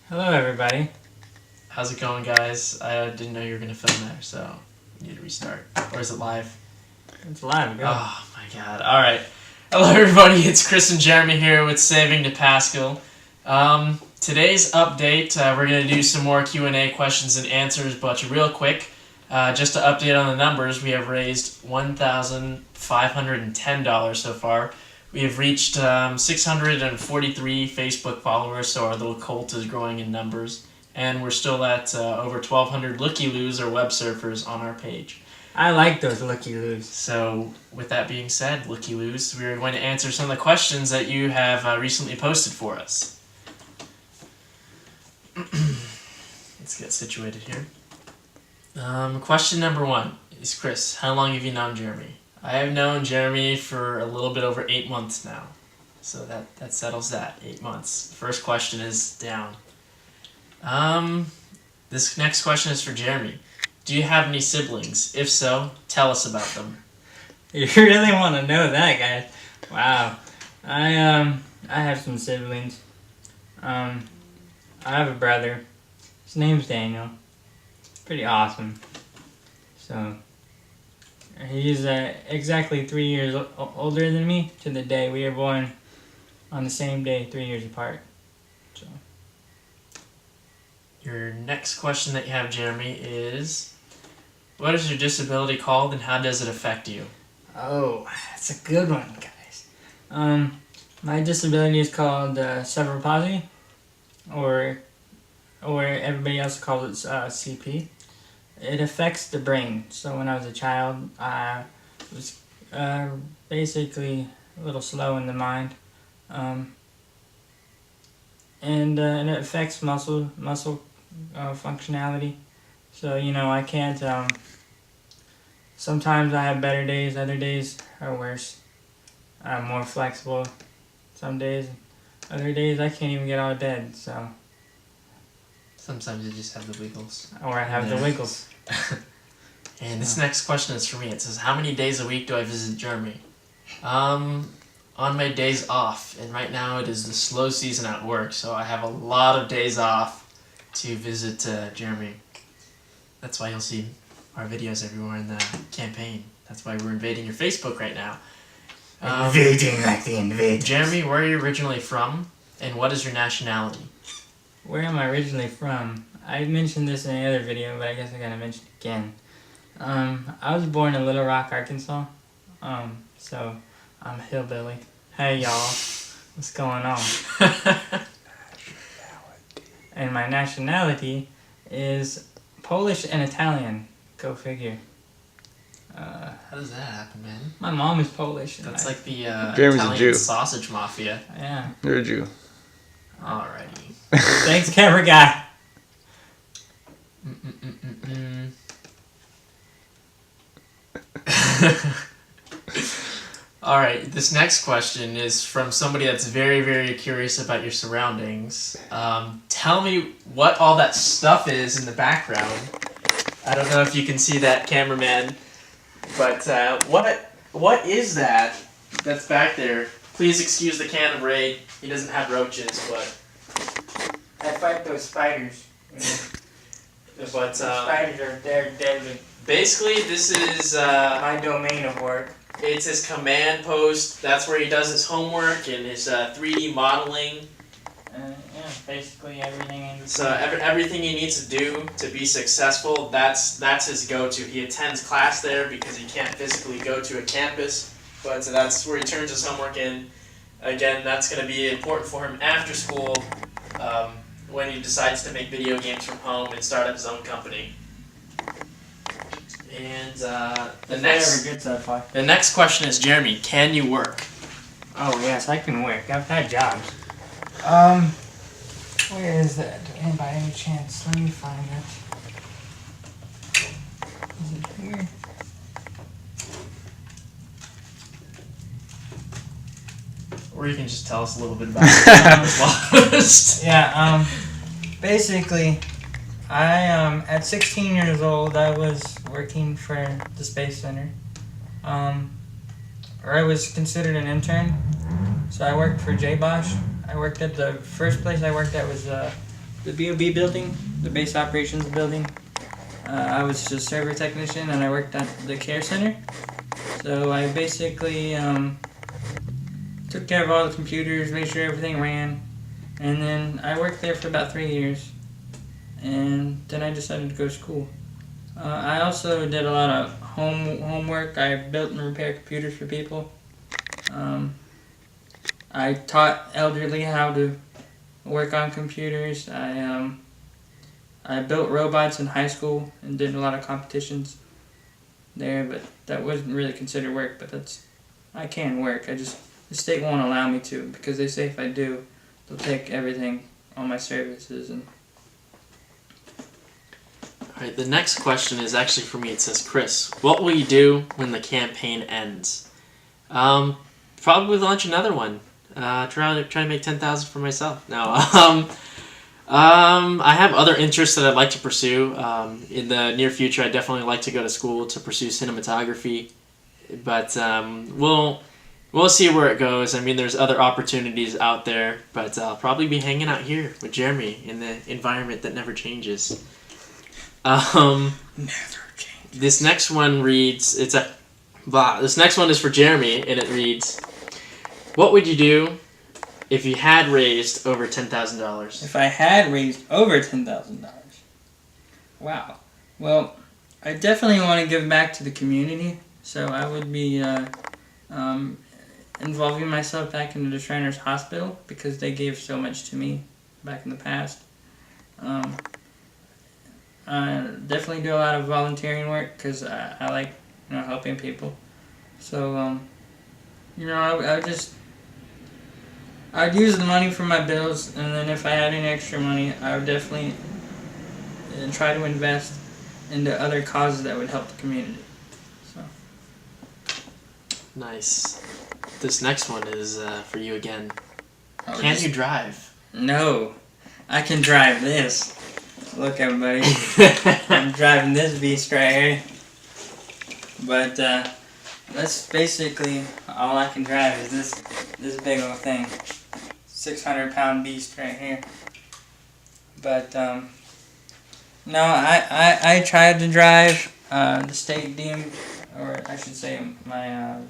Hello, everybody. How's it going, guys? I didn't know you were going to film there, so you need to restart. Or is it live? It's live. Go. Oh, my God. All right. Hello, everybody. It's Chris and Jeremy here with Saving to Pascal. Today's update, we're going to do some more Q&A questions and answers, but real quick, just to update on the numbers, we have raised $1,510 so far. We have reached 643 Facebook followers, so our little cult is growing in numbers. And we're still at over 1,200 looky-loos or web surfers on our page. I like those looky-loos. So, with that being said, looky-loos, we're going to answer some of the questions that you have recently posted for us. Let's get situated here. Question number 1 is, Chris, how long have you known Jeremy? I have known Jeremy for a little bit over 8 months now. So that settles that. 8 months. The first question is down. This next question is for Jeremy. Do you have any siblings? If so, tell us about them. You really want to know that, guys? Wow. I have some siblings. I have a brother. His name's Daniel. Pretty awesome. So, he's exactly 3 years older than me to the day. We were born on the same day, 3 years apart. So. Your next question that you have, Jeremy, is, what is your disability called and how does it affect you? Oh, that's a good one, guys. My disability is called cerebral palsy, or everybody else calls it CP. It affects the brain. So when I was a child, I was basically a little slow in the mind, and it affects muscle functionality. So I can't. Sometimes I have better days. Other days are worse. I'm more flexible. Some days, other days I can't even get out of bed. So. Sometimes you just have the wiggles. Or I have the wiggles. And this next question is for me. It says, how many days a week do I visit Jeremy? On my days off, and right now it is the slow season at work, so I have a lot of days off to visit Jeremy. That's why you'll see our videos everywhere in the campaign. That's why we're invading your Facebook right now. Invading like the invaders. Jeremy, where are you originally from, and what is your nationality? Where am I originally from? I mentioned this in another video, but I guess I gotta mention it again. I was born in Little Rock, Arkansas. So I'm a hillbilly. Hey y'all, what's going on? And my nationality is Polish and Italian. Go figure. How does that happen, man? My mom is Polish. That's like the Jeremy's a Italian Jew. sausage mafia. Yeah. You're a Jew. Alrighty. Thanks, camera guy. Alright, this next question is from somebody that's very, very curious about your surroundings. Tell me what all that stuff is in the background. I don't know if you can see that, cameraman, but what is that that's back there? Please excuse the can of Raid. He doesn't have roaches, but... I fight those spiders. But, Spiders they're deadly. basically, this is, My domain of work. it's his command post. That's where he does his homework and his 3D modeling. Yeah, basically everything in So everything he needs to do to be successful, that's his go-to. He attends class there because he can't physically go to a campus, but that's where he turns his homework in. Again, that's going to be important for him after school when he decides to make video games from home and start up his own company. And the next question is, Jeremy, can you work? Oh yes, I can work. I've had jobs. Where is that? And by any chance, let me find it. Is it here? Or you can just tell us a little bit about it. Yeah. Basically, at 16 years old, I was working for the Space Center. Or I was considered an intern. So I worked for J-Bosch. I worked at the first place I worked at was the BOB building, the base operations building. I was just a server technician, and I worked at the care center. So I basically took care of all the computers, made sure everything ran, and then I worked there for about 3 years, and then I decided to go to school. I also did a lot of homework. I built and repaired computers for people. I taught elderly how to work on computers. I built robots in high school and did a lot of competitions there, but that wasn't really considered work. But I can work. The state won't allow me to because they say if I do, they'll take everything, all my services. And All right, the next question is actually for me. It says, Chris, what will you do when the campaign ends? Probably launch another one. Try to make 10,000 for myself. No. I have other interests that I'd like to pursue. In the near future, I'd definitely like to go to school to pursue cinematography. But we'll see where it goes. I mean, there's other opportunities out there, but I'll probably be hanging out here with Jeremy in the environment that never changes. never change. This next one reads, this next one is for Jeremy, and it reads, what would you do if you had raised over $10,000? If I had raised over $10,000, wow. Well, I definitely want to give back to the community, so I would be involving myself back into the Shriners Hospital because they gave so much to me back in the past. I definitely do a lot of volunteering work because I like helping people. So I'd use the money for my bills, and then if I had any extra money, I would definitely try to invest into other causes that would help the community. So. Nice. This next one is for you again. Can you drive? No. I can drive this. Look, everybody. I'm driving this beast right here. But that's basically all I can drive is this big old thing. 600-pound beast right here. But no, I tried to drive. The state deemed, or I should say my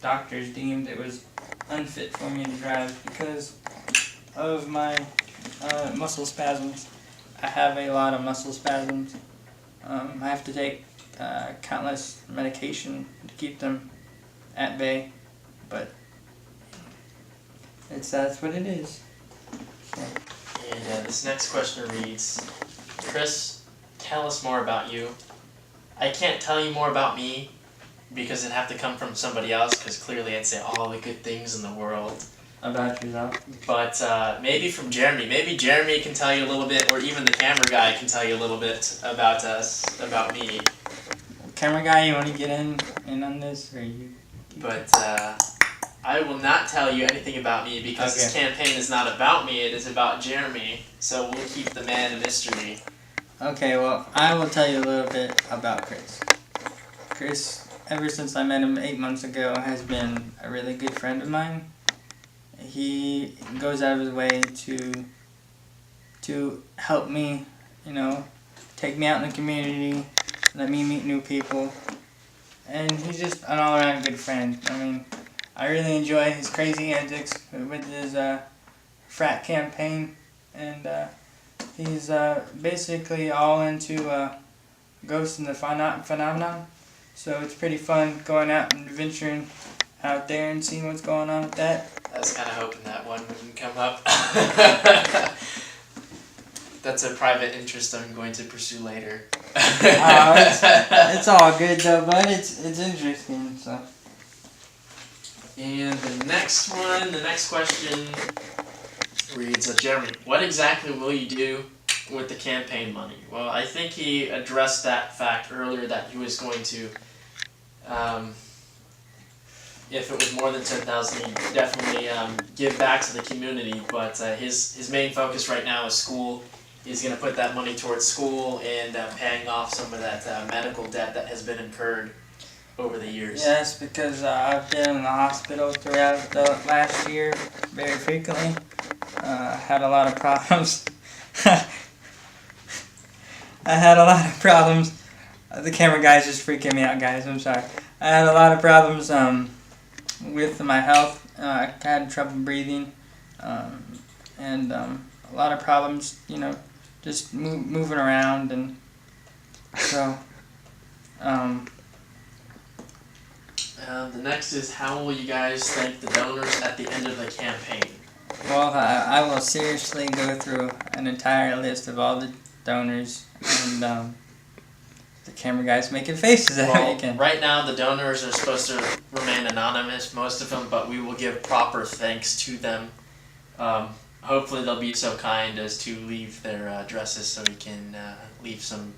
doctors deemed it was unfit for me to drive because of my muscle spasms. I have a lot of muscle spasms. I have to take countless medication to keep them at bay, but that's what it is. So. And this next question reads, Chris, tell us more about you. I can't tell you more about me because it'd have to come from somebody else because clearly I'd say all the good things in the world. About yourself? But maybe from Jeremy. Maybe Jeremy can tell you a little bit, or even the camera guy can tell you a little bit about us, about me. Camera guy, you want to get in on this, or you? But I will not tell you anything about me because this campaign is not about me, it is about Jeremy. So we'll keep the man a mystery. Okay, well, I will tell you a little bit about Chris. Chris, ever since I met him 8 months ago, has been a really good friend of mine. He goes out of his way to help me, take me out in the community, let me meet new people, and he's just an all-around good friend. I mean, I really enjoy his crazy antics with his frat campaign, and he's basically all into ghosts and the phenomenon, so it's pretty fun going out and adventuring out there and seeing what's going on with that. I was kind of hoping that one wouldn't come up. That's a private interest I'm going to pursue later. It's all good though, bud. It's interesting. So. And the next question reads, Jeremy, what exactly will you do with the campaign money? Well, I think he addressed that fact earlier that he was going to, if it was more than 10,000, he'd definitely give back to the community. But his main focus right now is school. He's going to put that money towards school and paying off some of that medical debt that has been incurred over the years. Yes, because I've been in the hospital throughout the last year very frequently. Had a lot of problems I had a lot of problems. The camera guy's just freaking me out, guys. I'm sorry. I had a lot of problems with my health. I had trouble breathing, and a lot of problems, just moving around, and so. The next is, how will you guys thank the donors at the end of the campaign? Well, I will seriously go through an entire list of all the donors, and the camera guy's making faces at me again. Right now the donors are supposed to remain anonymous, most of them, but we will give proper thanks to them. Hopefully they'll be so kind as to leave their addresses so we can leave some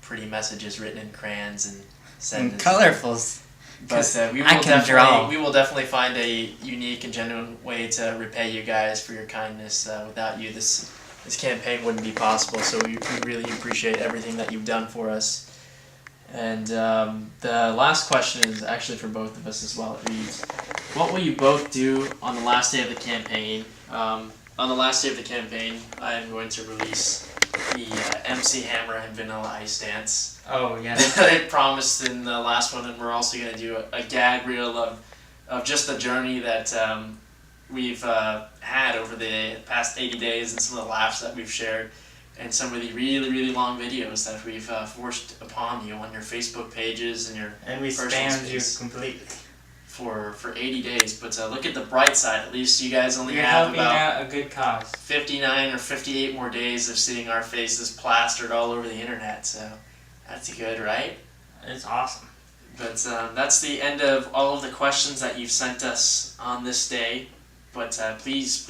pretty messages written in crayons and send And colorfuls. But we will definitely find a unique and genuine way to repay you guys for your kindness. Without you, this campaign wouldn't be possible. So we really appreciate everything that you've done for us. And the last question is actually for both of us as well. It reads, what will you both do on the last day of the campaign? On the last day of the campaign, I am going to release the MC Hammer and Vanilla Ice dance. Oh, yeah. I promised in the last one, and we're also going to do a gag reel of just the journey that we've had over the past 80 days and some of the laughs that we've shared and some of the really, really long videos that we've forced upon you on your Facebook pages and your And we personal spammed you space completely. for 80 days. But look at the bright side. At least you guys only You're have helping about out a good cause. 59 or 58 more days of seeing our faces plastered all over the internet. So that's good, right? It's awesome. But that's the end of all of the questions that you've sent us on this day. But please,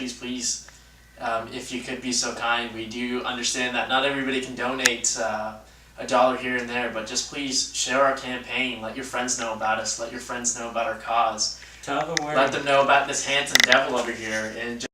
if you could be so kind, we do understand that not everybody can donate $1 here and there, but just please share our campaign. Let your friends know about us. Let your friends know about our cause. Tell the world. Let them know about this handsome devil over here, and